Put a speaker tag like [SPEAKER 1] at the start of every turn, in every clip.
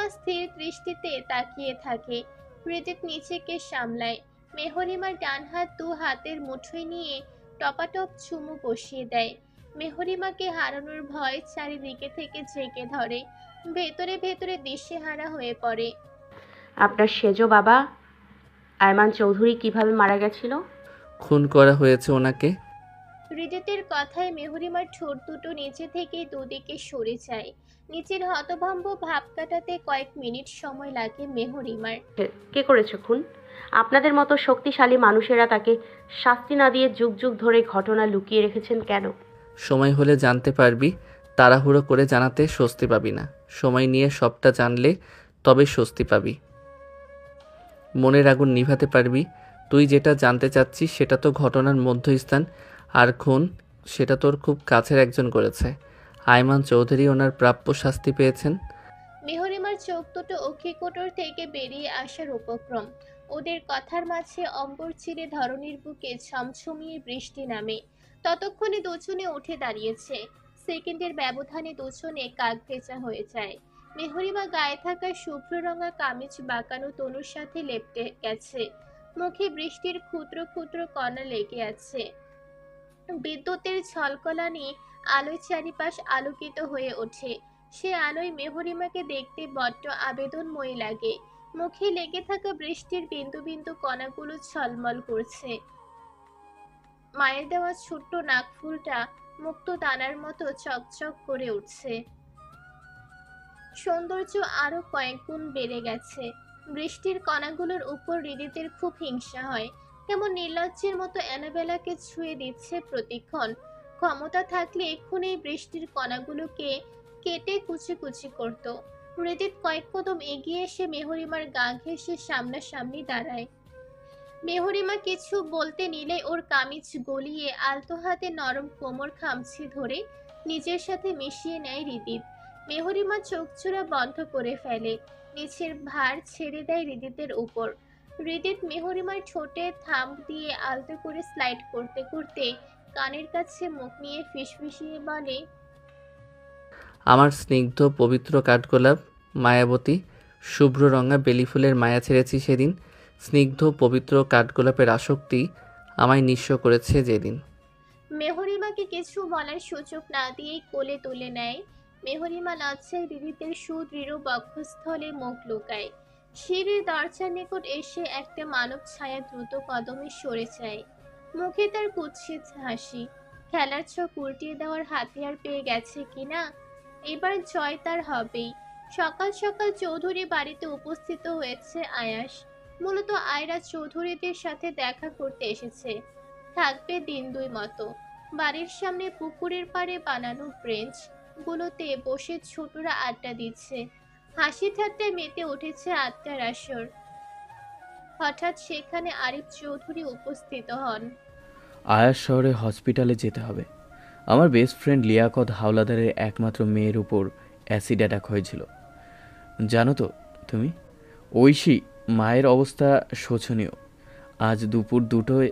[SPEAKER 1] মেহরিমা স্থির দৃষ্টিতে তাকিয়ে থাকে। হৃদিত নিচেকে সামলায়। মেহরিমার ডান হাত দু হাতের মুঠোয় নিয়ে টপাটপ চুমু বসিয়ে দেয়। মেহরিমাকে হারানোর ভয় চারিদিকে থেকে জেগে ধরে। ভেতরে ভেতরে দিশেহারা হয়ে পড়ে।
[SPEAKER 2] আপনার সেজো বাবা আয়মান চৌধুরী কিভাবে মারা গেছিল?
[SPEAKER 3] খুন করা হয়েছে ওনাকে।
[SPEAKER 1] হৃদিতের কথায় মেহরিমার ঠোঁট দুটো নিচে থেকে দুদিকে সরে যায়। নিচের হতভম্ব ভাব কাটাতে কয়েক মিনিট সময় লাগে মেহরিমার।
[SPEAKER 2] কে করেছে খুন? আপনাদের মতো শক্তিশালী মানুষেরা তাকে শাস্তি না দিয়ে যুগ যুগ ধরে ঘটনা লুকিয়ে রেখেছেন কেন?
[SPEAKER 3] সময় হলে জানতে পারবি। তাড়াহুড়ো করে জানাতে স্বস্তি পাবি না। সময় নিয়ে সবটা জানলে তবে স্বস্তি পাবি। মনের আগুন নিভাতে পারবি। তুই যেটা জানতে চাচ্ছিস সেটা তো ঘটনার মধ্যস্থান, আর খুন সেটা তোর খুব কাছের একজন করেছে। আয়মান চৌধুরী ওনার প্রাপ্য শাস্তি পেয়েছেন।
[SPEAKER 1] মেহরিমার চোখ দুটো অক্ষিকোটর থেকে বেরিয়ে আসার উপক্রম। ওদের কথার মাঝে অম্বর চিরে ধরণীর বুকে ছমছমিয়ে বৃষ্টি নামে। ততক্ষণে দুজনে উঠে দাঁড়িয়েছে। সেকেন্ডের ব্যবধানে দুজনে কাক ভেজা হয়ে যায়। মেহরিমা গায়ে থাকা শুভ্র রঙা কামিজ বাঁকানো তনুর সাথে লেপ্টে গেছে। মুখে বৃষ্টির ক্ষুদ্র ক্ষুদ্র কণা লেগে আছে। বিদ্যুতের ঝলকলানি আলোয় চারিপাশ আলোকিত হয়ে ওঠে। সে আলোয় মেহরিমাকে দেখতে বড্ড আবেদনময়ী লাগে। মুখে লেগে থাকা বৃষ্টির বিন্দু বিন্দু কণাগুলো ঝলমল করছে। মায়ের দেওয়া ছোট্ট নাকফুলটা মুক্ত দানার মতো চকচক করে উঠছে। সৌন্দর্য আরো কয়েক গুণ বেড়ে গেছে। বৃষ্টির কণাগুলোর উপর হৃদিতের খুব হিংসা হয়। কেমন নির্লজ্জের মতো অ্যানাবেলাকে ছুঁয়ে দিচ্ছে প্রতিক্ষণ। ক্ষমতা থাকলে এক্ষুনি বৃষ্টির কণাগুলোকে কেটে কুচি কুচি করত। হৃদিত কয়েক কদম এগিয়ে এসে মেহরিমার গা ঘেঁষে সামনাসামনি দাঁড়ায়। মেহরিমা কিছু বলতে নিলে ওর কামিজ গলিয়ে আলতো হাতে নরম কোমর খামচে ধরে নিজের সাথে মিশিয়ে নেয় হৃদিত। মেহরিমা চোখচোরা বন্ধ করে ফেলে। নিচের ভার ছেড়ে দেয় হৃদিতের উপর। হৃদিত মেহরিমার ঠোঁটে থাম্ব দিয়ে আলতো করে স্লাইড করতে করতে কানের কাছে মুখ নিয়ে ফিসফিসিয়ে বলে,
[SPEAKER 3] আমার স্নিগ্ধ পবিত্র কাঠগোলাপ, মায়াবতী শুভ্র রঙা বেলি ফুলের মায়া ছেড়েছি সেদিন। স্নিগ্ধ পবিত্র কাঠগোলাপের আসক্তি আমায় নিঃস্ব করেছে যেদিন।
[SPEAKER 1] মেহরিমাকে কিছু বলার সুযোগ না দিয়েই কোলে তুলে নেয়। মেহরিমা লজ্জায় হৃদিতের সুদৃঢ় বক্ষস্থলে মুখ লুকায়। সিঁড়ির দরজার নিকট এসে একটা মানব ছায়া দ্রুত কদমে সরে যায়। মুখে তার কুৎসিত হাসি। খেলার ছক উল্টিয়ে দেওয়ার হাতিয়ার পেয়ে গেছে কিনা। এবার জয় তার হবেই। সকাল সকাল চৌধুরী বাড়িতে উপস্থিত হয়েছে আয়াস। মূলত আয়রা চৌধুরীদের সাথে দেখা করতে এসেছে। থাকবে দিন দুই মতো। বাড়ির সামনে পুকুরের পাড়ে বানানো ব্রেঞ্চ গুলোতে বসে ছোটরা আড্ডা দিচ্ছে। হাসি ঠাট্টায় মেতে উঠেছে আড্ডার আসর। হঠাৎ সেখানে আরিফ চৌধুরী উপস্থিত হন।
[SPEAKER 4] আয়াস শহরে হসপিটালে যেতে হবে। আমার বেস্ট ফ্রেন্ড লিয়াকত হাওলাদারের একমাত্র মেয়ের উপর অ্যাসিড অ্যাটাক হয়েছিল, জানো তো তুমি? ঐশী মায়ের অবস্থা শোচনীয়। আজ দুপুর দুটোয়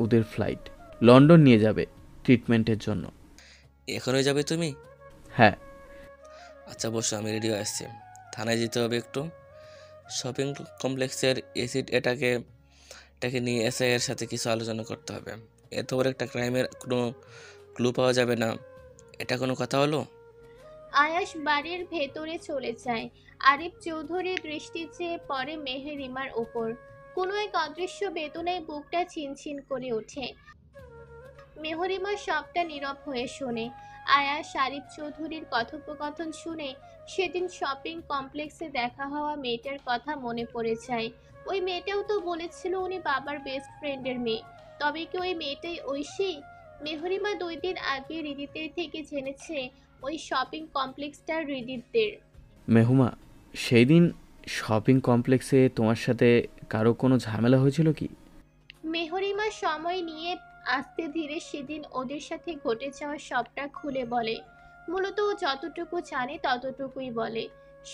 [SPEAKER 4] ওদের ফ্লাইট লন্ডন নিয়ে যাবে ট্রিটমেন্টের জন্য।
[SPEAKER 5] এখনই যাবে তুমি?
[SPEAKER 4] হ্যাঁ।
[SPEAKER 5] আচ্ছা বসো, আমি রেডি হয়ে আসছি। থানায় যেতে হবে একটু। শপিং কমপ্লেক্সের এসিড এটাকে নিয়ে এসআই এর সাথে কিছু আলোচনা করতে হবে। এত বড় একটা ক্রাইমের কোনো ক্লু পাওয়া যাবে না, এটা কোনো কথা হলো?
[SPEAKER 1] আয়াস বাড়ির ভেতরে চলে যায়। আরিফ চৌধুরীর দৃষ্টি চেয়ে পড়ে মেহেরিমার ওপর। কোনো এক অদৃশ্য বেদনায় বুকটা ছিনছিন করে ওঠে। মেহরিমা সবটা নীরব হয়ে শোনে। আয়াস আরিফ চৌধুরীর কথোপকথন শুনে সেদিন শপিং কমপ্লেক্সে দেখা হওয়া মেয়েটার কথা মনে পড়ে যায়। ওই মেয়েটাও তো বলেছিল উনি বাবার বেস্ট ফ্রেন্ডের মেয়ে। তবে কি ওই মেয়েটাই ঐশী? মেহরিমা 2 দিন আগে হৃদিতের থেকে জেনেছে ওই শপিং কমপ্লেক্সটার হৃদিতদের।
[SPEAKER 4] মেহুমা, সেই দিন শপিং কমপ্লেক্সে তোমার সাথে কারো কোনো ঝামেলা হয়েছিল কি?
[SPEAKER 1] মেহরিমা সময় নিয়ে আস্তে ধীরে সেদিন ওদের সাথে ঘটে যাওয়া সবটা খুলে বলে। মূলত ও যতটুকু জানে ততটুকুই বলে।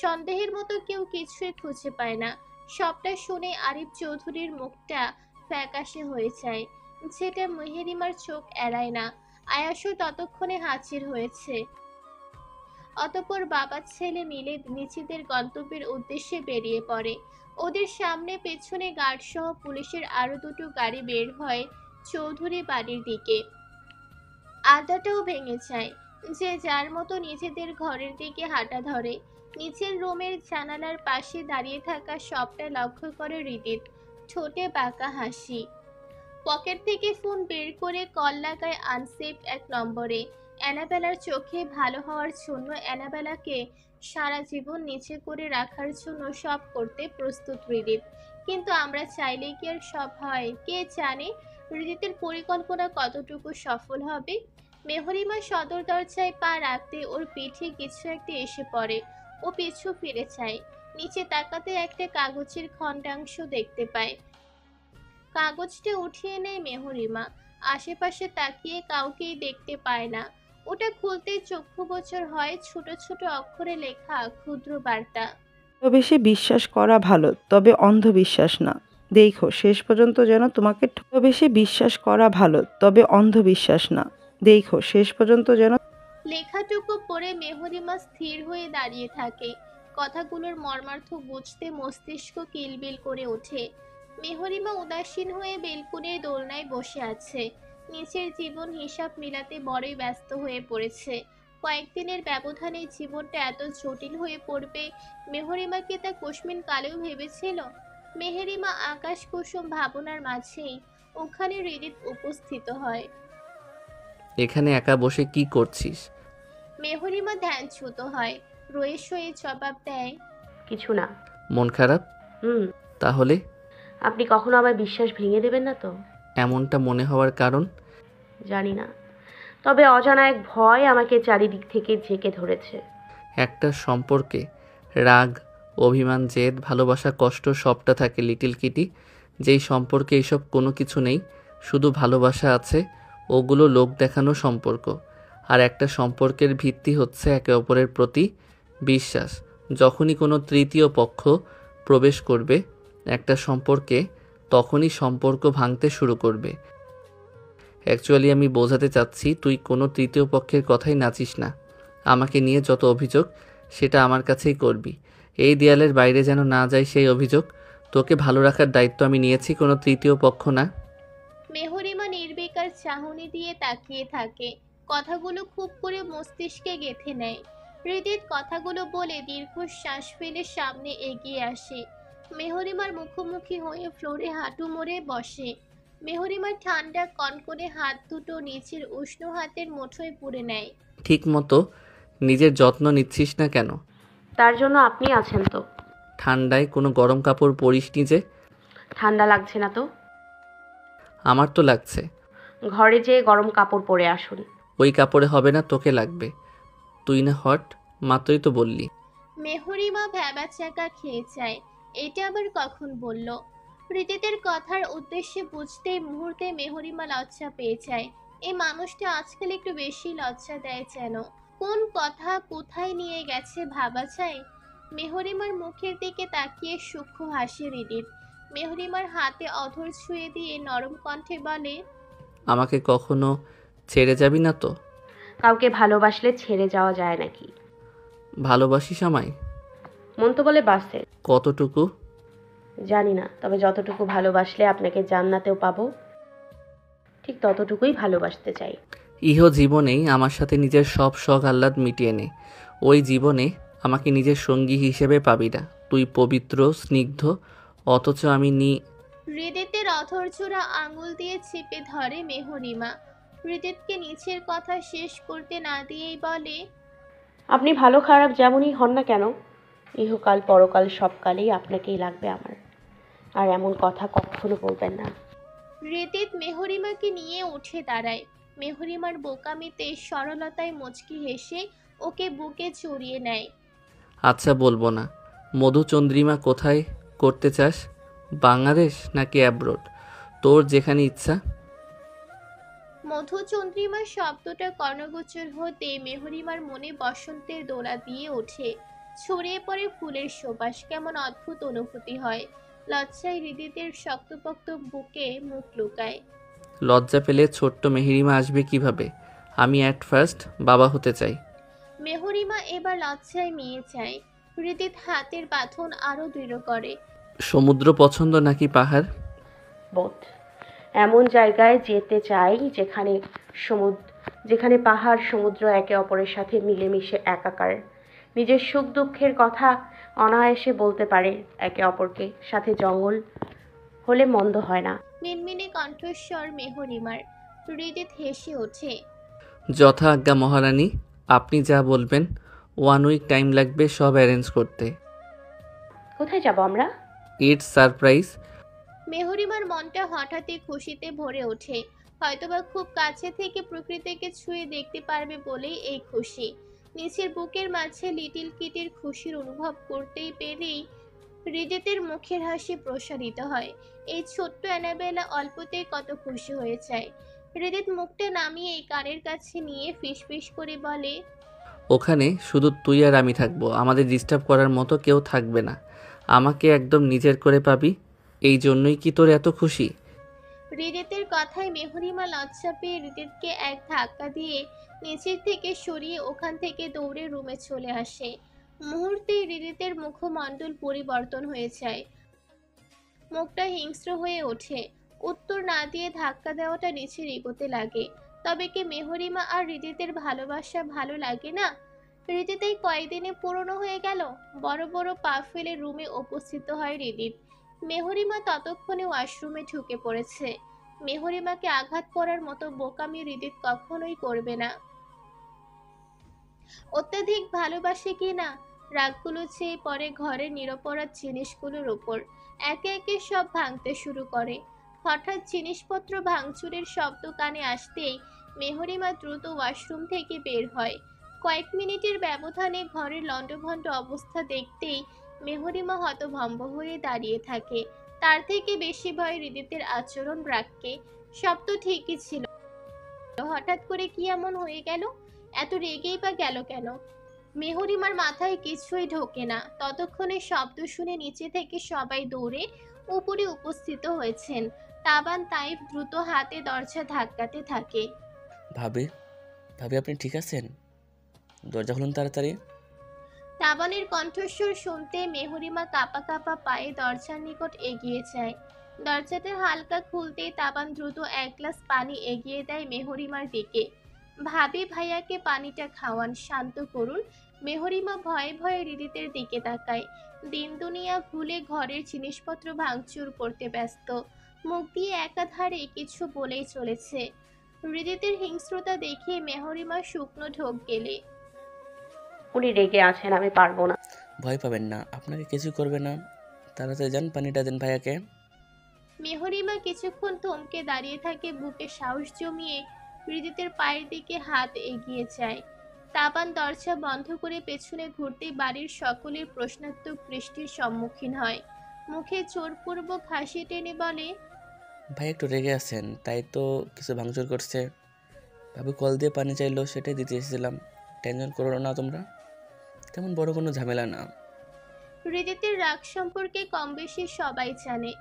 [SPEAKER 1] সন্দেহের মতো কেউ কিছুই খুঁজে পায় না। সবটা শুনে আরিফ চৌধুরীর মুখটা ফ্যাকাশে হয়ে যায়, যেটা মেহেরিমার চোখ এড়ায় না। আয়াসও ততক্ষণে হাজির হয়েছে। অতঃপর বাবা ছেলে মিলে নিজেদের গন্তব্যের উদ্দেশ্যে বেরিয়ে পড়ে। ওদের সামনে পেছনে গার্ড সহ পুলিশের আরো দুটো গাড়ি বের হয় চৌধুরী বাড়ির দিকে। আড্ডাটাও ভেঙে যায়, যে যার মতো নিজেদের ঘরের দিকে হাঁটা ধরে। নিচের রুমের জানালার পাশে দাঁড়িয়ে থাকা সবটা লক্ষ্য করে হৃদিত, ঠোঁটে বাঁকা হাসি। পকেট থেকে ফোন বের করে কল লাগায় আনসেভ এক নম্বরে। অ্যানাবেলার চোখে ভালো হওয়ার জন্য অ্যানাবেলাকে সারা জীবন নিচে করে রাখার জন্য সব করতে প্রস্তুত হৃদিত। কিন্তু আমরা চাইলে কি আর সব হয়? কে জানে হৃদিতের পরিকল্পনা কতটুকু সফল হবে। মেহরিমা সদর দরজায় পা রাখতে ওর পিঠে কিছু একটা এসে পড়ে। ও পিছু ফিরে চায়। নিচে তাকাতে একটা কাগজের খণ্ডাংশ দেখতে পায়। কাগজটা উঠিয়ে নেয় মেহরিমা। আশেপাশে তাকিয়ে কাউকেই দেখতে পায় না। ওটা খুলতেই চক্ষুগোচর হয় ছোট ছোট অক্ষরে লেখা ক্ষুদ্র বার্তা।
[SPEAKER 6] তবে সে বিশ্বাস করা ভালো, তবে অন্ধবিশ্বাস না। দেখো শেষ পর্যন্ত যেন তোমাকে তবে সে বিশ্বাস করা ভালো, তবে অন্ধবিশ্বাস না। দেখো শেষ পর্যন্ত যেন
[SPEAKER 1] লেখাটুকু পড়ে মেহরিমা স্থির হয়ে দাঁড়িয়ে থাকে। কথাগুলোর মর্মার্থ বুঝতে মস্তিষ্ক কিলবিল করে ওঠে। মেহরিমা উদাসীন হয়ে বেলকুনির দোলনায় বসে আছে। নিচের জীবন হিসাব মিলাতে বড়ই ব্যস্ত হয়ে পড়েছে। কয়েকদিনের ব্যবধানে জীবনটা এত জটিল হয়ে পড়বে মেহরিমা কি তা কস্মিন কালেও ভেবেছিল? মেহরিমা আকাশ কুসুম ভাবনার মাঝেই ওখানে হৃদিত উপস্থিত হয়।
[SPEAKER 3] এখানে একা বসে কি করছিস?
[SPEAKER 1] মেহরিমা ধ্যানচ্যুত হয়, রয়ে সয়ে জবাব দেয়,
[SPEAKER 2] কিছু না।
[SPEAKER 3] মন খারাপ?
[SPEAKER 2] হুম।
[SPEAKER 3] তাহলে
[SPEAKER 2] আপনি কখনো আমার বিশ্বাস ভেঙে দেবেন না তো?
[SPEAKER 3] এমনটা মনে হওয়ার কারণ?
[SPEAKER 2] জানি না, তবে অজানা এক ভয় আমাকে চারিদিক থেকে ঝেঁকে ধরেছে।
[SPEAKER 3] একটা সম্পর্কে রাগ, অভিমান, জেদ, ভালোবাসা, কষ্ট সবটা থাকে লিটিল কিটি। যেই সম্পর্কে এইসব কোনো কিছু নেই, শুধু ভালোবাসা আছে, ওগুলো লোক দেখানো সম্পর্ক। আর একটা সম্পর্কের ভিত্তি হচ্ছে একে অপরের প্রতি বিশ্বাস। যখনই কোনো তৃতীয় পক্ষ প্রবেশ করবে একটা সম্পর্কে, তখনই সম্পর্ক ভাঙতে শুরু করবে। অ্যাকচুয়ালি আমি বোঝাতে চাচ্ছি, তুই কোনো তৃতীয় পক্ষের কথাই নাচিস না। আমাকে নিয়ে যত অভিযোগ সেটা আমার কাছেই করবি। এই দেয়ালের বাইরে যেন না যায় সেই অভিযোগ। তোকে ভালো রাখার দায়িত্ব আমি নিয়েছি, কোনো তৃতীয় পক্ষ না।
[SPEAKER 1] মেহরিমা নির্বিকার চাহনি দিয়ে তাকিয়ে থাকে। কথাগুলো খুব করে মস্তিষ্কে গেঁথে নেয়। হৃদিত কথাগুলো বলে দীর্ঘশ্বাস ফেলে সামনে এগিয়ে আসে। মেহরিমার মুখোমুখি হয়ে ফ্লোরে হাঁটু মুড়ে বসে। মেহরিমার ঠান্ডা কনকনে হাত দুটো নিচের উষ্ণ হাতের মুঠোয় পুরে নেয়।
[SPEAKER 3] ঠিক মতো নিজের যত্ন নিচ্ছিস না কেন?
[SPEAKER 2] তার জন্য আপনি আছেন তো।
[SPEAKER 3] ঠান্ডায় কোনো গরম কাপড় পরিসনি যে?
[SPEAKER 2] ঠান্ডা লাগছে না তো?
[SPEAKER 3] আমার তো লাগছে।
[SPEAKER 2] ঘরে যেয়ে গরম কাপড় পরে আসুন।
[SPEAKER 3] ওই কাপড়ে হবে না, তোকে লাগবে। তুই না হট, মাত্রই তো বললি।
[SPEAKER 1] মেহরিমা ভ্যাবাচ্যাকা খেয়ে যায়। এটা আবার কখন বলল? হৃদিতের কথার উদ্দেশ্যে বুঝতেই মুহূর্তে মেহরিমা লজ্জা পেয়ে যায়। এই মানুষটা আজকাল একটু বেশি লজ্জা দেয় যেন। কোন কথা কোথায় নিয়ে গেছে ভাবা যায়। মেহরিমার মুখের দিকে তাকিয়ে সূক্ষ্ম হাসি হৃদিত। মেহরিমার হাতে অধর ছুঁয়ে দিয়ে নরম কণ্ঠে বলে,
[SPEAKER 3] আমাকে কখনো ছেড়ে যাবি না তো?
[SPEAKER 2] কাউকে ভালোবাসলে ছেড়ে যাওয়া যায় নাকি?
[SPEAKER 3] ভালোবাসিস আমায়?
[SPEAKER 2] মন তো বলে বাসে।
[SPEAKER 3] কতটুকু?
[SPEAKER 2] জানি না, তবে যতটুকু ভালোবাসলে আপনাকে জান্নাতেও পাবো, ঠিক ততটুকুই ভালোবাসতে চাই।
[SPEAKER 3] ইহ জীবনেই আমার সাথে নিজের সব শখ আহ্লাদ মিটিয়ে নে। ওই জীবনে আমাকে নিজের সঙ্গী হিসেবে পাবি না। তুই পবিত্র, স্নিগ্ধ, অথচ আমি
[SPEAKER 1] হৃদিতের অধৈর্যরা আঙুল দিয়ে চেপে ধরে মেহরিমা। হৃদিতকে নিচের কথা শেষ করতে না দিয়েই বলে,
[SPEAKER 2] আপনি ভালো খারাপ যেমনই হন না কেন, ইহকাল পরকাল সবকালেই আপনাকেই লাগবে আমার। আর এমন কথা কখনো বলবেন না।
[SPEAKER 1] হৃদিত মেহরিমাকে নিয়ে উঠে দাঁড়ায়। মেহরিমার বোকামিতে সরলতায় মুচকি হেসে ওকে বুকে জড়িয়ে নেয়।
[SPEAKER 3] আচ্ছা বলবো না। মধুচন্দ্রিমা কোথায় করতে চাস? বাংলাদেশ নাকি অ্যাব্রোড? তোর যেখানে ইচ্ছা।
[SPEAKER 1] মধুচন্দ্রিমার শব্দটা কর্ণগোচর হতে মেহরিমার মনে বসন্তের দোলা দিয়ে ওঠে। ছড়িয়ে পড়ে ফুলের সুবাস। কেমন অদ্ভুত অনুভূতি হয়। লজ্জায় হৃদিতের শক্তপোক্ত বুকে মুখ লুকায়।
[SPEAKER 3] লজ্জা পেলে ছোট্ট মেহেরিমা আসবে কিভাবে? আমি অ্যাট ফার্স্ট বাবা হতে চাই।
[SPEAKER 1] মেহরিমা এবার লজ্জায় মিয়ে যায়। হৃদিত হাতের বাঁধন আরো দৃঢ় করে।
[SPEAKER 3] সমুদ্র পছন্দ নাকি পাহাড়?
[SPEAKER 2] বোধ এমন জায়গায় যেতে চাই যেখানে পাহাড় সমুদ্র একে অপরের সাথে মিলেমিশে একাকার, নিজের সুখ দুঃখের কথা অনায়াসে বলতে পারে একে অপরকে, সাথে জঙ্গল হলে মন্দ হয় না।
[SPEAKER 1] মিনমিনে কণ্ঠস্বর মেহরিমার। হৃদিত হেসে ওঠে।
[SPEAKER 3] যথা আজ্ঞা মহারানী, আপনি যা বলবেন। 1 উইক টাইম লাগবে সব অ্যারেঞ্জ করতে।
[SPEAKER 2] কোথায় যাব আমরা?
[SPEAKER 3] It's surprise.
[SPEAKER 1] মেহরিমার মনটা হঠাৎই খুশিতে ভরে ওঠে। হয়তোবা খুব কাছে থেকে প্রকৃতিকে ছুঁয়ে দেখতে পারবে বলেই এই খুশি। নিচের বুকের মাঝে লিটিল কিটির খুশির অনুভব করতেই পেরেই হৃদিতের মুখের হাসি প্রসারিত হয়। এই ছোট্ট অ্যানাবেলা অল্পতেই কত খুশি হয়ে যায়। হৃদিত মুখটা নামিয়ে কানের কাছে নিয়ে ফিসফিস করে বলে,
[SPEAKER 3] ওখানে শুধু তুই আর আমি থাকবো, আমাদের ডিস্টার্ব করার মতো কেউ থাকবে না। আমাকে একদম নিজের করে পাবি, এই জন্যই কি তোর এত খুশি?
[SPEAKER 1] হৃদিতের কথায় মেহরিমা লজ্জা পেয়ে হৃদিতকে এক ধাক্কা দিয়ে নিচের থেকে সরিয়ে ওখান থেকে দৌড়ে রুমে চলে আসে। মুহূর্তেই হৃদিতের মুখমণ্ডল পরিবর্তন হয়ে যায়, মুখটা হিংস্র হয়ে ওঠে। উত্তর না দিয়ে ধাক্কা দেওয়াটা নিচে এগোতে লাগে। তবে কি মেহরিমা আর হৃদিতের ভালোবাসা ভালো লাগে না? হৃদিত এই কয়েকদিনে পুরনো হয়ে গেল। বড় বড় পা ফেলে রুমে উপস্থিত হয় হৃদিত। মেহরিমা ততক্ষণে ওয়াশরুমে ঢুকে পড়েছে। মেহরিমাকে আঘাত করার মতো বোকামি হৃদিত কখনোই করবে না। অত্যাধিক ভালোবাসে কি না, রাগগুলো চেয়ে পড়ে ঘরের নিরপরাধ জিনিসগুলোর উপর। একে একে সব ভাঙতে শুরু করে। হঠাৎ জিনিসপত্র ভাঙচুরের শব্দ কানে আসতেই মেহরিমা দ্রুত ওয়াশরুম থেকে বের হয়। কয়েক মিনিটের ব্যবধানে ঘরের লণ্ডভণ্ড অবস্থা দেখতেই মেহরিমা হতভম্ব হয়ে দাঁড়িয়ে থাকে। তার থেকে বেশি ভয় হৃদিতের আচরণ রাগকে। সব তো ঠিকই ছিল, হঠাৎ করে কি এমন হয়ে গেল? এত রেগেই বা গেল কেন? মেহরিমার মাথায় কিছুই ঢোকে না। ততক্ষণে শব্দ শুনে নিচে থেকে সবাই দৌড়ে উপরে উপস্থিত হয়েছেন। তাবান তাইফ দ্রুত হাতে দরজা ধাক্কাতে থাকে।
[SPEAKER 5] ভাবি, ভাবি আপনি ঠিক আছেন? দরজা খুলুন তাড়াতাড়ি।
[SPEAKER 1] তাবানের কণ্ঠস্বর শুনতে মেহরিমা কাঁপা কাঁপা পায়ে দরজার নিকট এগিয়ে যায়। দরজাটা হালকা খুলতেই তাবান দ্রুত এক গ্লাস পানি এগিয়ে দেয় মেহরিমার দিকে। ভাবি ভাইয়াকে পানিটা খাওয়ান, শান্ত করুন। মেহরিমা ভয়ে ভয়ে হৃদিতের দিকে তাকায়। দিন দুনিয়া ভুলে ঘরের জিনিসপত্র ভাঙচুর করতে ব্যস্ত। মুখ দিয়ে একাধারে কিছু বলেই চলেছে। হৃদিতের হিংস্রতা দেখে মেহরিমা শুকনো ঢোক গেলে।
[SPEAKER 2] উনি রেগে আছেন, আমি পারবো না।
[SPEAKER 5] ভয় পাবেন না, আপনাকে কিছু করবে না। তাড়াতাড়ি যান, পানিটা দেন ভাইয়াকে।
[SPEAKER 1] মেহরিমা কিছুক্ষণ থমকে দাঁড়িয়ে থাকে, বুকে সাহস জমিয়ে হৃদিতের পায়ের দিকে হাত এগিয়ে যায়। তাবান দরজা বন্ধ করে পেছনে ঘুরতেই বাড়ির সকলের প্রশ্নাত্মক দৃষ্টির সম্মুখীন হয়। মুখে জোরপূর্বক হাসি টেনে বলে,
[SPEAKER 5] ভাই একটু রেগে আছেন, তাই তো কিছু ভাঙচুর করছে। ভাবি কল দিয়ে পানি চাইলো, সেটাই দিতে এসেছিলাম। টেনশন করো না তোমরা, তেমন বড় কোনো ঝামেলা না।
[SPEAKER 1] হৃদিতের রাগ সম্পর্কে কম বেশি সবাই জানে,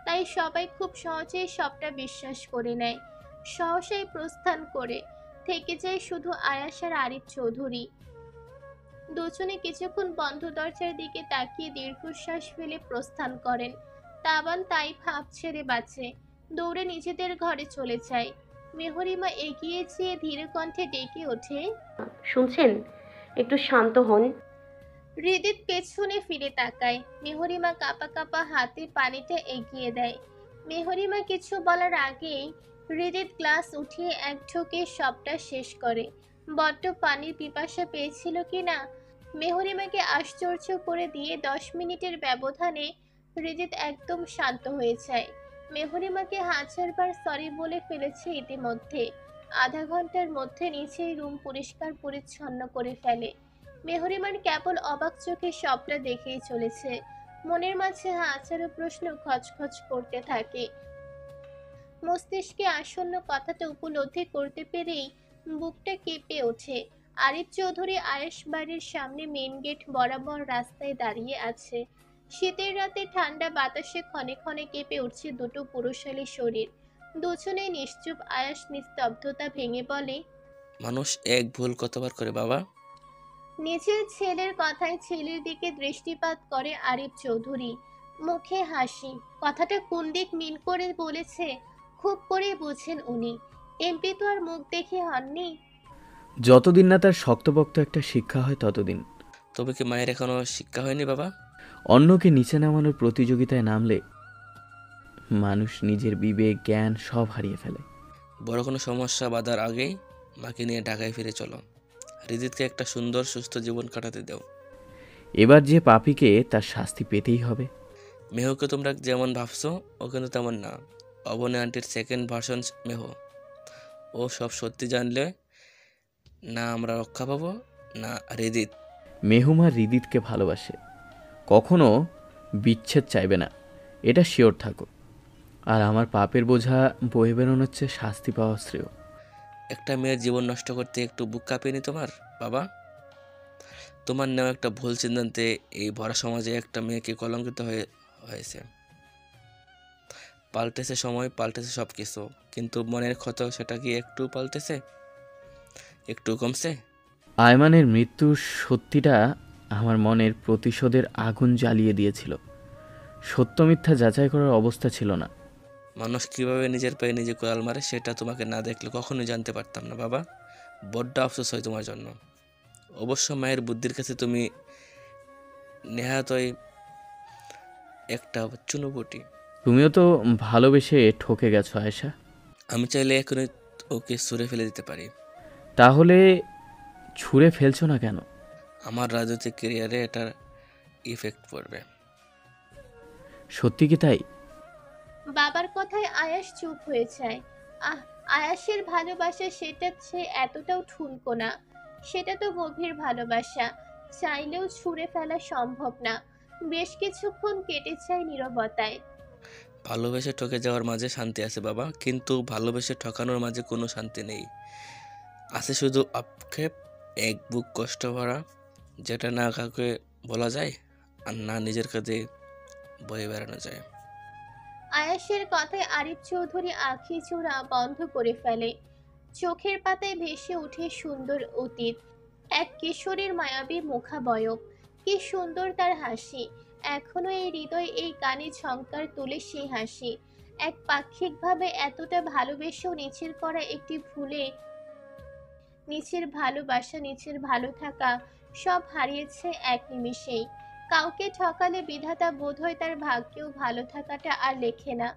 [SPEAKER 1] তাই সবাই খুব সহজেই সবটা বিশ্বাস করে নেয়। সহসাই প্রস্থান করে থেকে যায় শুধু আয়াস আর আরিফ চৌধুরী। দুজনে কিছুক্ষণ বন্ধ দরজার দিকে তাকিয়ে দীর্ঘশ্বাস ফেলে প্রস্থান করেন। তাবান তাই ভাব ছেড়ে বাঁচে, দৌড়ে নিজেদের ঘরে চলে যায়। মেহরিমা এগিয়ে যেয়ে ধীরে কণ্ঠে ডেকে ওঠে,
[SPEAKER 2] শুনছেন? একটু শান্ত হন।
[SPEAKER 1] হৃদিত পেছনে ফিরে তাকায়। মেহরিমা কাঁপা কাঁপা হাতে পানিটা এগিয়ে দেয়। মেহরিমা কিছু বলার আগেই হৃদিত গ্লাস উঠিয়ে এক ঢোকে সবটা শেষ করে। বড্ড পানির পিপাসা পেয়েছিল কিনা মেহরিমাকে আশ্চর্য করে দিয়ে 10 মিনিটের ব্যবধানে হৃদিত একদম শান্ত হয়ে যায়। মেহরিমাকে হাজারবার সরি বলে ফেলেছে ইতিমধ্যে। আধা ঘন্টার মধ্যে নিচেই রুম পরিষ্কার পরিচ্ছন্ন করে ফেলে। মেহরিমার কেবল অবাক চোখে সবটা দেখেই চলেছে। মনের মাঝে হাজারো প্রশ্ন খচখচ করতে থাকে। মস্তিষ্কে আসন্ন কথাটা উপলব্ধি করতে পেরেই বুকটা কেঁপে ওঠে। আরিফ চৌধুরী আয়েশ বাড়ির সামনে মেইন গেট বরাবর রাস্তায় দাঁড়িয়ে আছে। শীতের রাতে ঠান্ডা বাতাসে ক্ষণে ক্ষণে কেঁপে উঠছে দুটো পুরুষালী শরীর। দুজনেই নিশ্চুপ। আয়াস নিস্তব্ধতা ভেঙে বলে,
[SPEAKER 5] মানুষ এক ভুল কতবার করে বাবা?
[SPEAKER 1] নিজের ছেলের কথায় ছেলের দিকে দৃষ্টিপাত করে আরিফ চৌধুরী, মুখে হাসি। কথাটা কোন দিক মিন করে বলেছে খুব করে বোঝেন উনি। এমপি তো আর মুখ দেখে হননি।
[SPEAKER 4] যতদিন না তার শক্তপোক্ত একটা শিক্ষা হয় ততদিন।
[SPEAKER 5] তবে কি মায়ের এখনো শিক্ষা হয়নি বাবা?
[SPEAKER 4] অন্যকে নিচে নামানোর প্রতিযোগিতায় নামলে মানুষ নিজের বিবেক জ্ঞান সব হারিয়ে ফেলে।
[SPEAKER 5] বড় কোনো সমস্যা বাঁধার আগেই মাকে নিয়ে ঢাকায় ফিরে চলো। হৃদিতকে একটা সুন্দর সুস্থ জীবন কাটাতে দাও।
[SPEAKER 4] এবার যে পাপীকে তার শাস্তি পেতেই হবে।
[SPEAKER 5] মেহুকে তোমরা যেমন ভাবছো ও কিন্তু তেমন না। অবনী আন্টির সেকেন্ড ভার্সন মেহু। ও সব সত্যি জানলে না আমরা রক্ষা পাবো না হৃদিত।
[SPEAKER 4] মেহুমা হৃদিতকে ভালোবাসে, কখনো বিচ্ছেদ চাইবে না, এটা শিওর থাকো। আর আমার পাপের বোঝা বয়ে বেরোনোর চেয়ে শাস্তি পাওয়া শ্রেয়।
[SPEAKER 5] একটা মেয়ের জীবন নষ্ট করতে একটু বুক কাঁপেনি তোমার বাবা? তোমার নেওয়া একটা ভুল সিদ্ধান্তে এই ভরা সমাজে একটা মেয়েকে কলঙ্কিত হয়েছে। পাল্টেছে সময়, পাল্টেছে সব কিছু, কিন্তু মনের ক্ষত সেটা কি একটু পাল্টেছে, একটু কমছে?
[SPEAKER 4] আয়মানের মৃত্যুর সত্যিটা আমার মনের প্রতিশোধের আগুন জ্বালিয়ে দিয়েছিল। সত্য মিথ্যা যাচাই করার অবস্থা ছিল না।
[SPEAKER 5] মানুষ কিভাবে নিজের পায়ে নিজে কোড়াল মারে সেটা তোমাকে না দেখলে কখনোই জানতে পারতাম না বাবা। বড্ড আফসোস হয় তোমার জন্য। অবশ্য মায়ের বুদ্ধির কাছে তুমি নেহাতই একটা চুনোপুটি।
[SPEAKER 4] তুমিও তো ভালোবেসে ঠকে গেছো আয়েশা।
[SPEAKER 5] আমি চাইলে এখনই ওকে ছুঁড়ে ফেলে দিতে পারি।
[SPEAKER 4] তাহলে ছুঁড়ে ফেলছো না কেন?
[SPEAKER 5] আমার রাজনৈতিক ক্যারিয়ারে এটার ইফেক্ট পড়বে।
[SPEAKER 4] সত্যি কি তাই?
[SPEAKER 1] বাবার কথায় আয়াস চুপ হয়ে যায়। আহ, আয়াসের ভালোবাসা সেটা সে এতটাও ঠুনকো না। সেটা তো গভীর ভালোবাসা, চাইলেও ছুঁড়ে ফেলা সম্ভব না। বেশ কিছুক্ষণ কেটে যায় নীরবতায়।
[SPEAKER 5] ভালোবেসে ঠকে যাওয়ার মাঝে শান্তি আছে বাবা, কিন্তু ভালোবেসে ঠকানোর মাঝে কোনো শান্তি নেই। আছে শুধু আক্ষেপ, এক বুক কষ্ট ভরা, যেটা না কাউকে বলা যায় আর না নিজের কাছে বয়ে বেড়ানো যায়।
[SPEAKER 1] আয়াসের কথায় আরিফ চৌধুরী আঁখি চূড়া বন্ধ করে ফেলে। চোখের পাতায় ভেসে ওঠে সুন্দর অতীত, এক কিশোরীর মায়াবী মুখাবয়ব। কি সুন্দর তার হাসি! এখনো এই হৃদয় এই কানে ঝংকার তোলে সেই হাসি। এক পাক্ষিকভাবে এতটা ভালোবেসেও নিচের করা একটি ভুলে নিচের ভালোবাসা, নিচের ভালো থাকা সব হারিয়েছে এক নিমিষেই। কাউকে ঠকালে বিধাতা বোধহয় তার ভাগ্যেও ভালো থাকাটা আর লেখে না।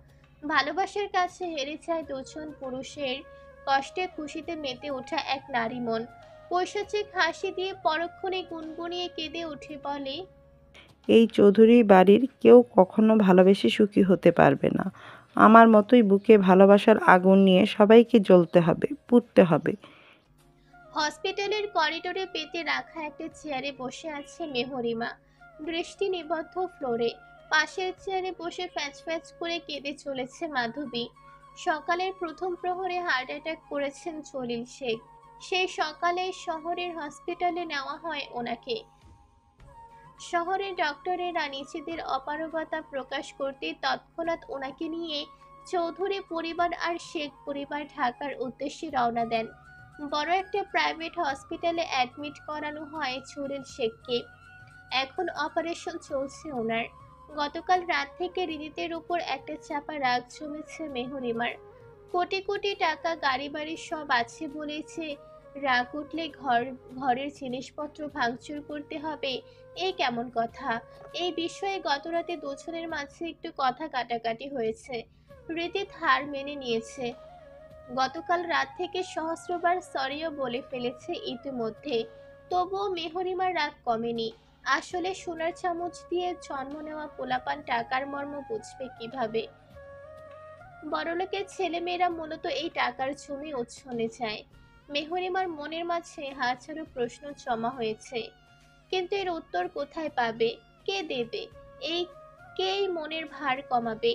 [SPEAKER 1] ভালোবাসার কাছে হেরে যায় দুজন পুরুষের কষ্টে খুশিতে মেতে ওঠা এক নারী মন। পৈশাচিক হাসি দিয়ে পরক্ষণে গুনগুনিয়ে কেঁদে উঠে বলে,
[SPEAKER 6] এই চৌধুরী বাড়ির কেউ কখনো ভালোবেসে সুখী হতে পারবে না। আমার মতোই বুকে ভালোবাসার আগুন নিয়ে সবাইকে জ্বলতে হবে, পুড়তে হবে।
[SPEAKER 1] হসপিটালের করিডোরে পেতে রাখা একটা চেয়ারে বসে আছে মেহরিমা, দৃষ্টি নিবদ্ধ ফ্লোরে। পাশের চেয়ারে বসে ফ্যাচ ফ্যাচ করে কেঁদে চলেছে মাধবী। সকালের প্রথম প্রহরে হার্ট অ্যাটাক করেছেন জলিল শেখ। সেই সকালে শহরের হসপিটালে নেওয়া হয় ওনাকে। শহরের ডক্টরেরা নিজেদের অপারগতা প্রকাশ করতে তৎক্ষণাৎ ওনাকে নিয়ে চৌধুরী পরিবার আর শেখ পরিবার ঢাকার উদ্দেশ্যে রওনা দেন। বড় একটা প্রাইভেট হসপিটালে অ্যাডমিট করানো হয় জলিল শেখকে। এখন অপারেশন চলছে ওনার। গতকাল রাত থেকে হৃদিতের উপর একটা চাপা রাগ জমেছে মেহরিমার। কোটি কোটি টাকা গাড়ি বাড়ি সব আছে বলেছে, রাগ উঠলে ঘরের জিনিসপত্র ভাঙচুর করতে হবে, এই কেমন কথা? এই বিষয়ে গতরাতে দুজনের মাঝে একটু কথা কাটাকাটি হয়েছে। হৃদিত হার মেনে নিয়েছে। গতকাল রাত থেকে সহস্রবার সরিও বলে ফেলেছে ইতিমধ্যে। তবুও মেহরিমার রাগ কমেনি। আসলে সোনার চামচ দিয়ে জন্ম নেওয়া পোলাপান টাকার মর্ম বুঝবে কিভাবে? বড়লোকের ছেলেমেয়েরা মূলত এই টাকার জমি উচ্ছনে যায়। মেহরিমার মনের মাঝে হাজারো প্রশ্ন জমা হয়েছে, কিন্তু এর উত্তর কোথায় পাবে? কে দেবে? এই মনের ভার কমাবে?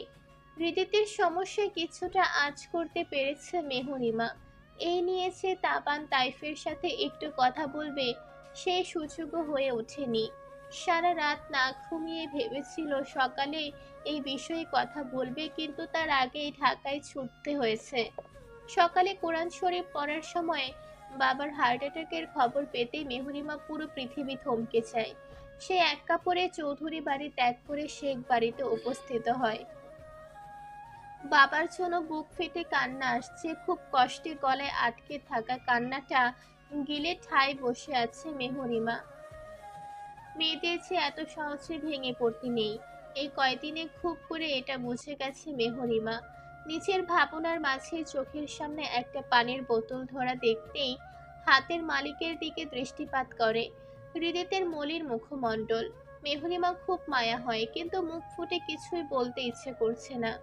[SPEAKER 1] হৃদিতের সমস্যায় কিছুটা আঁচ করতে পেরেছে মেহরিমা। এই নিয়ে যে তাবান তাইফের সাথে একটু কথা বলবে সেই সুযোগও হয়ে ওঠেনি। সারা রাত না ঘুমিয়ে ভেবেছিল সকালে এই বিষয়ে কথা বলবে, কিন্তু তার আগেই ঢাকায় ছুটতে হয়েছে। সকালে কোরআন শরীফ পড়ার সময় বাবার হার্ট অ্যাটাকের খবর পেতেই মেহরিমা পুরো পৃথিবী থমকে যায়। সে এক কাপড়ে চৌধুরী বাড়ি ত্যাগ করে শেখ বাড়িতে উপস্থিত হয়। বাবার জন্য বুক ফেটে কান্না আসছে, খুব কষ্টে গলায় আটকে থাকা কান্নাটা গিলে ঠায় বসে আছে মেহরিমা। মেয়েদের যে এত সহজে ভেঙে পড়তে নেই, এই কয়দিনে খুব করে এটা বুঝে গেছে মেহরিমা। নিজের ভাবনার মাঝে চোখের সামনে একটা পানির বোতল ধরা দেখতেই হাতের মালিকের দিকে দৃষ্টিপাত করে হৃদিতের মলির মুখমণ্ডল। মেহরিমা খুব মায়া হয়, কিন্তু মুখ ফুটে কিছুই বলতে ইচ্ছে করছে না।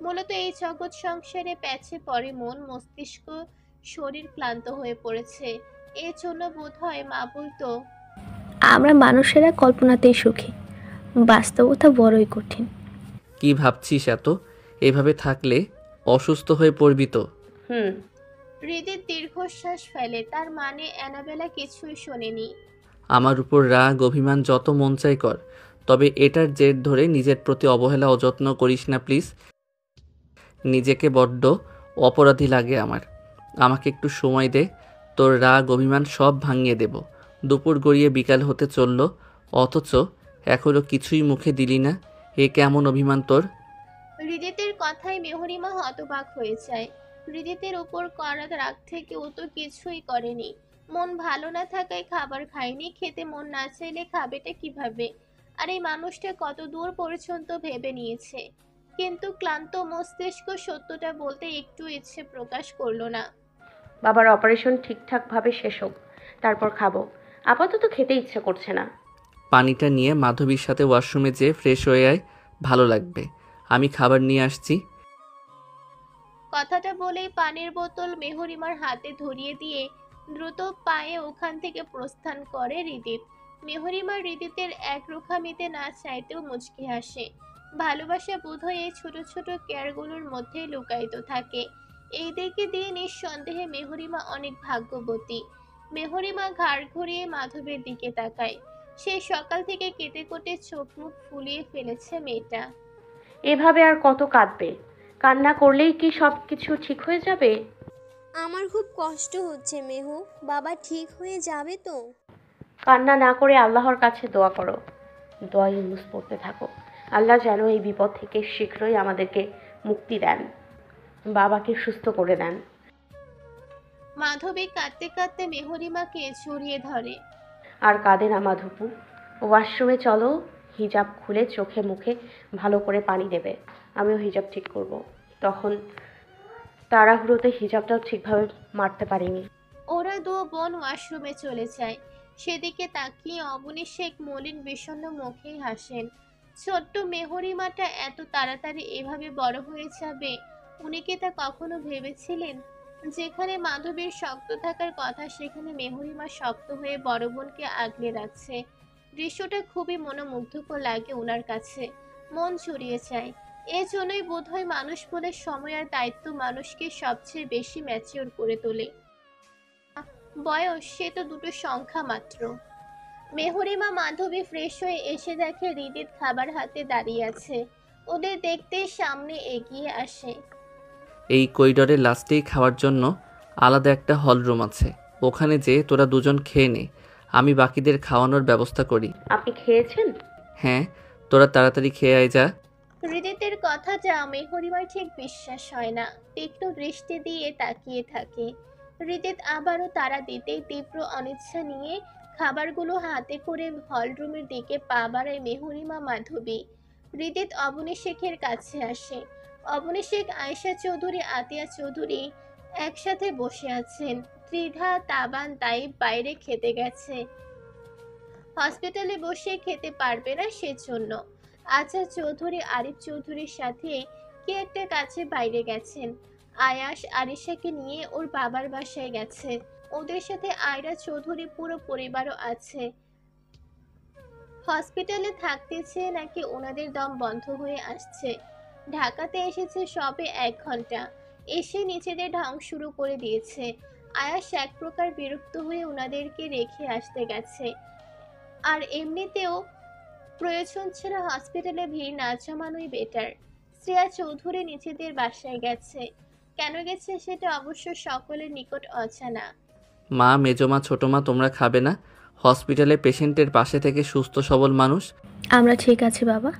[SPEAKER 1] মূলত এই জগৎ সংসারে প্যাচে পড়ে মন, মস্তিষ্ক, শরীর ক্লান্ত হয়ে পড়েছে। এর জন্য বোধহয় মা বলতো,
[SPEAKER 7] আমরা মানুষেরা কল্পনাতেই সুখী, বাস্তবতা বড়ই কঠিন।
[SPEAKER 3] কি ভাবছিস এত? এভাবে থাকলে অসুস্থ হয়ে পড়বি তো।
[SPEAKER 2] হুম।
[SPEAKER 1] হৃদিত দীর্ঘশ্বাস ফেলে, তার মানে অ্যানাবেলা কিছুই শোনেনি।
[SPEAKER 3] আমার উপর রাগ অভিমান যত মন চাই কর, তবে এটার জের ধরে নিজের প্রতি অবহেলা অযত্ন করিস না প্লিজ। নিজেকে বড্ড অপরাধী লাগে আমার। আমাকে একটু সময় দে, তোর রাগ অভিমান সব ভাঙিয়ে দেব। দুপুর গড়িয়ে বিকাল হতে চলল, অথচ এখনো কিছুই মুখে দিলি না। এ কেমন অভিমান তোর?
[SPEAKER 1] হৃদিতের কথায় মেহরিমা হতবাক হয়ে যায়। হৃদিতের উপর করা রাগ থেকে ও তো কিছুই করেনি। মন ভালো না থাকায় খাবার খায়নি, খেতে মন না চাইলে খাবেটা কিভাবে? আর এই মানুষটা কত দূর পর্যন্ত ভেবে নিয়েছে, কিন্তু ক্লান্ত মস্তিষ্ক সত্যটা বলতে একটু ইচ্ছে প্রকাশ করলো না।
[SPEAKER 2] বাবার অপারেশন ঠিকঠাকভাবে শেষ হোক, তারপর খাবো। আপাতত খেতে ইচ্ছে করছে না।
[SPEAKER 3] পানিটা নিয়ে মাধবীর সাথে ওয়াশরুমে যেয়ে ফ্রেশ হয়ে আয়, ভালো লাগবে। আমি খাবার নিয়ে আসছি।
[SPEAKER 1] কথাটা বলেই পানির বোতল মেহরিমার হাতে ধরিয়ে দিয়ে দ্রুত পায়ে ওখান থেকে প্রস্থান করে হৃদিত। মেহরিমা হৃদিতের এক রোখামিতে না চাইতেও মুচকি হাসে। ভালোবাসা বোধহয় এই ছোট ছোট কেয়ারগুলোর মধ্যে লুকায়িত থাকে। এই দিকে দিয়ে নিঃসন্দেহে মেহরিমা অনেক ভাগ্যবতী। মেহরিমা ঘাড় ঘুরিয়ে মাধবের দিকে তাকায়। সে সকাল থেকে কেটে কোটে চোখ মুখ ফুলিয়ে ফেলেছে মেয়েটা।
[SPEAKER 2] এভাবে আর কত কাঁদবে? কান্না করলেই কি সব কিছু ঠিক হয়ে যাবে?
[SPEAKER 8] আমার খুব কষ্ট হচ্ছে মেহু, বাবা ঠিক হয়ে যাবে তো?
[SPEAKER 2] কান্না না করে আল্লাহর কাছে দোয়া করো। দোয়া ইউনুস পড়তে থাকো। আল্লাহ যেন এই বিপদ থেকে শীঘ্রই আমাদেরকে মুক্তি দেন, বাবাকে সুস্থ করে দেন।
[SPEAKER 1] মাধবী কাঁদতে কাঁদতে মেহরিমাকে জড়িয়ে ধরে।
[SPEAKER 2] আর কাঁদে না মাধবু। ওয়াশরুমে চলো, হিজাব খুলে চোখে মুখে ভালো করে পানি দেবে। আমিও হিজাব ঠিক করব। তখন তাড়াহুড়োতে হিজাবটাও ঠিকভাবে মারতে পারিনি।
[SPEAKER 1] ওরা দু বোন ওয়াশরুমে চলে যায়। সেদিকে তাকিয়ে অবনী শেখ মলিন বিষণ্ণ মুখেই হাসেন। ছোট্ট মেহরিমাটা এত তাড়াতাড়ি এভাবে বড় হয়ে যাবে, উনি কি তা কখনো ভেবেছিলেন? যেখানে মাধবীর শক্ত থাকার কথা, সেখানে মেহরিমা শক্ত হয়ে বড় বোনকে আগলে রাখছে। দৃশ্যটা খুবই মনোমুগ্ধকর লাগে ওনার কাছে, মন জুড়িয়ে যায়। এজন্যই বোধহয় মানুষ বলে সময় আর দায়িত্ব মানুষকে সবচেয়ে বেশি ম্যাচিওর করে তোলে। বয়স সে তো দুটো সংখ্যা মাত্র। মেহরিমা মাধবী ফ্রেশ হয়ে এসে দেখে হৃদিত খাবার হাতে দাঁড়িয়ে আছে। ওদের দেখতেই সামনে এগিয়ে আসে।
[SPEAKER 3] এই করিডোরের লাস্টেই খাওয়ার জন্য আলাদা একটা হল রুম আছে, ওখানে যেয়ে তোরা দুজন খেয়ে নে, আমি বাকিদের খাওয়ানোর ব্যবস্থা করি।
[SPEAKER 2] আপনি খেয়েছেন?
[SPEAKER 3] হ্যাঁ, তোরা তাড়াতাড়ি খেয়ে আয় যা।
[SPEAKER 1] হৃদিতের কথাটা মেহরিমার ঠিক বিশ্বাস হয় না। তীক্ষ্ণ দৃষ্টি দিয়ে তাকিয়ে থাকে। হৃদিত আবারও তাড়া দিতেই তীব্র অনিচ্ছা নিয়ে খাবারগুলো হাতে করে হলরুমের দিকে পা বাড়ায় মেহরিমা মাধবী। হৃদিত অবনী শেখের কাছে আসে। অবনী শেখ, আয়েশা চৌধুরী, আতিয়া চৌধুরী একসাথে বসে আছেন। ত্রিধা, তাবান, তাইব বাইরে খেতে গেছে, হসপিটালে বসে খেতে পারবে না সেজন্য। আচ্ছা চৌধুরী আরিফ চৌধুরীর সাথে কি একটা কাছে বাইরে গেছেন। আয়াস আরিশাকে নিয়ে ওর বাবার বাসায় গেছে। ওদের সাথে আয়রা চৌধুরী পুরো পরিবারও আছে। হসপিটালে থাকতে চেয়ে নাকি ওনাদের দম বন্ধ হয়ে আসছে। ঢাকাতে এসেছে সবে 1 ঘন্টা, এসে নিজেদের ঢং শুরু করে দিয়েছে। আয়াস এক প্রকার বিরক্ত হয়ে ওনাদেরকে রেখে আসতে গেছে। আর এমনিতেও প্রয়োজন ছাড়া হসপিটালে ভিড় না জমানোই বেটার। শ্রেয়া চৌধুরী নিজেদের বাসায় গেছে। কেন গেছে সেটা অবশ্য সকলের নিকট অজানা।
[SPEAKER 3] মা, মেজমা, ছোটো মা, তোমরা খাবে না? হসপিটালে পেশেন্টের পাশে থেকে সুস্থ সবল মানুষ।
[SPEAKER 7] আমরা ঠিক আছি বাবা।